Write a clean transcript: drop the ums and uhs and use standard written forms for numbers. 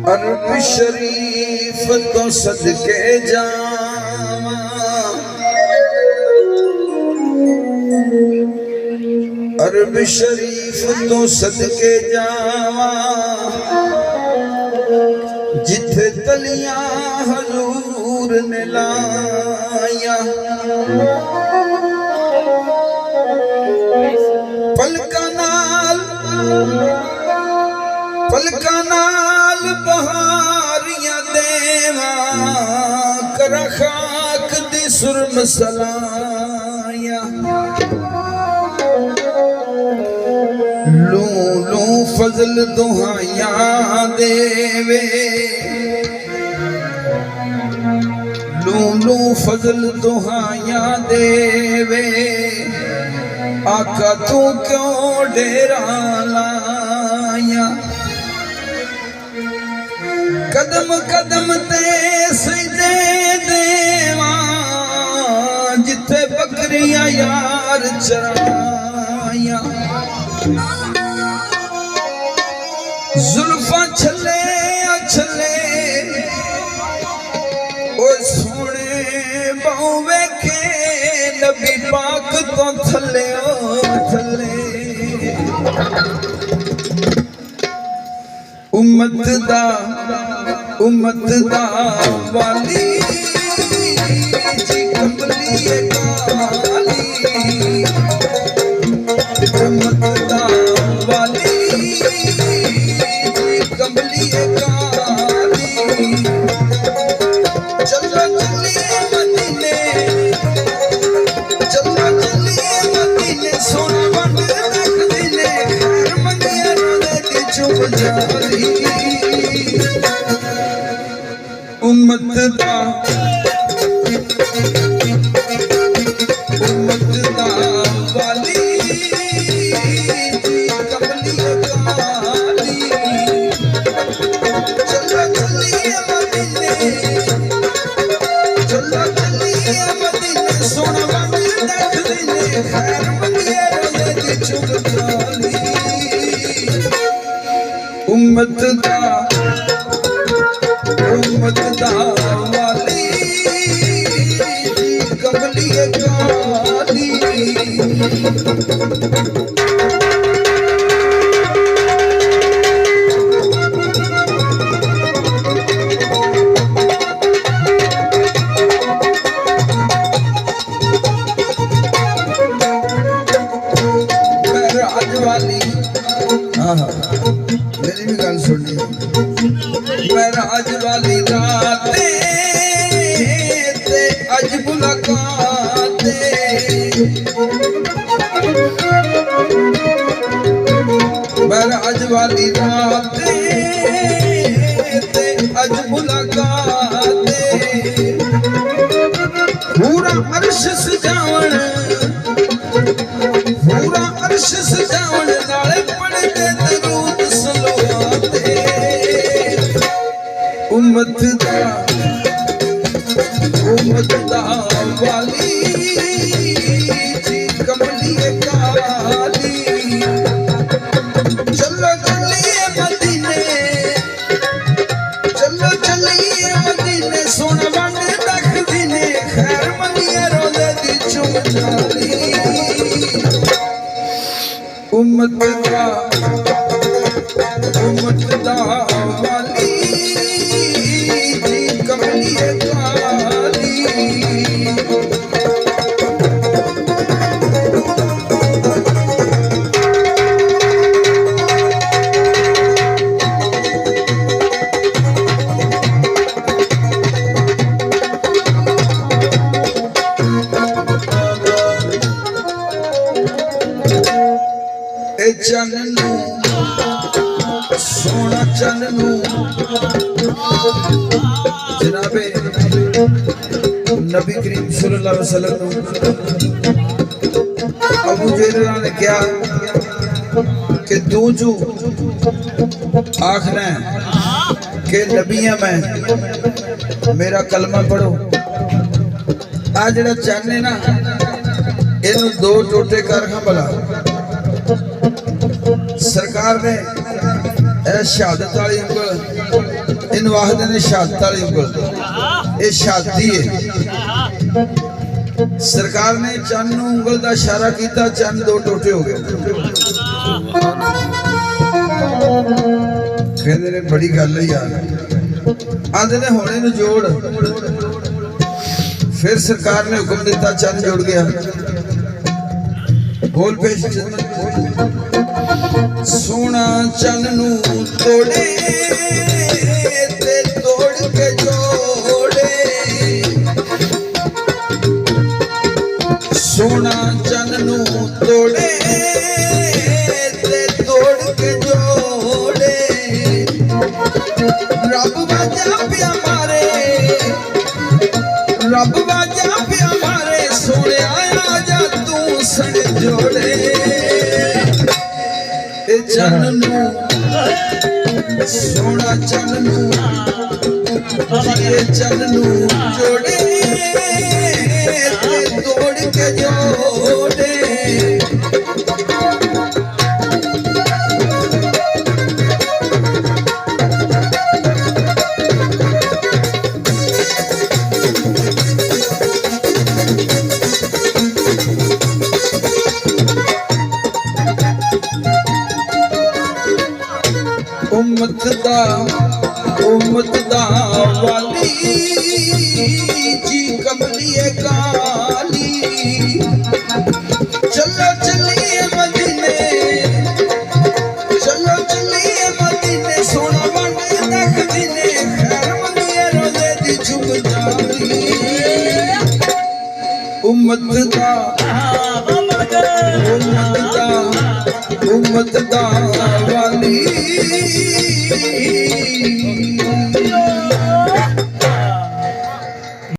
अरब शरीफ तो सदके जावा, अरब शरीफ तो सदके जावा, जिथे तलियां हजूर ने लाया। पलका नाल बहारियां देवा, करा खाक दी सुरम सलाया। लू लू फजल दुहाइयां देवे, लू लू फजल दुहाइयां देवे, आका तू क्यों डेरा लाया। कदम कदम ते सजदे देवा, जिथे बकरियां यार चराया। जुल्फा छले छले ओ सोने बहु वेखे, नबी पाक तो थले ओ थले। उम्मत दा वाली जी कमली काली, उम्मत दा वाली जी कमली काली। चलो चलिए मदीने, चलो चलिए मदीने, सोना बंद रख दिले, खैर मंगिया रोदे दी चुप जाली। उम्मत दा वाली कमली काली। चलो चलिए मदीने, चलो चलिए मदीने, सोना बंद रख दिले, खैर मंगिया रोदे दी चुप जाली। उम्मत दा वाली कमली काली। महराज वाली, मेरी भी गल सुनी। महराज वाली राते ते अज मुलाकाते, महराज वाली राते ते अज मुलाकाते। पूरा अर्श सजावण, पूरा अर्श सजावण, नाले पढ़दे दरूद सलवाते। उम्मत दा वाली जी कमली काली। चलो चलिए मदीने, चलो चलिए मदीने, सोना बंद रख दिने, खैर मंगिया रोदे दी चुप जाली। उम्मत दा वाली जी कमली काली। ए चन्नू सोना चन्नू, जनाबे नबी करीम सल्लल्लाहु अलैहि वसल्लम अबू जहल ने क्या कि तू जो आखना है कि नबियां मैं, मेरा कलमा पढ़ो। आ जड़ा चन्न है ना, इनू दो टोटे कर खा भला। सरकार ने शहादत वाली उंगल इन्हू आखदे ने शहादत वाली उंगल, ये शहादती है। सरकार ने चंद नूं उंगल का इशारा किया, चंद दो टोटे हो गए। कहते ने बड़ी गल है यार, आंदे ने हुण इहनूं जोड़। फिर सरकार ने हुक्म दिता, चंद जुड़ गया। बोल पेश सोना चंद नूं तोड़े ते तोड़ के जोड़े, सोना चंद नूं तोड़े ते तोड़ के जोड़े। रब वाजा पिया मारे, रब वाजा पिया मारे, सोने आया जा तू सन जोड़े। चंद नूं सोना चंद नूं चंद नूं जोड़े ते तोड़ के जोड़े। उम्मत दा वाली जी कमलिए काली, चलो चलिए मदीने, चलो चलिए मदीने, सोना बन तक दिने, खैर मंगिए रोजे दी चुप जाली। उम्मत दा वाली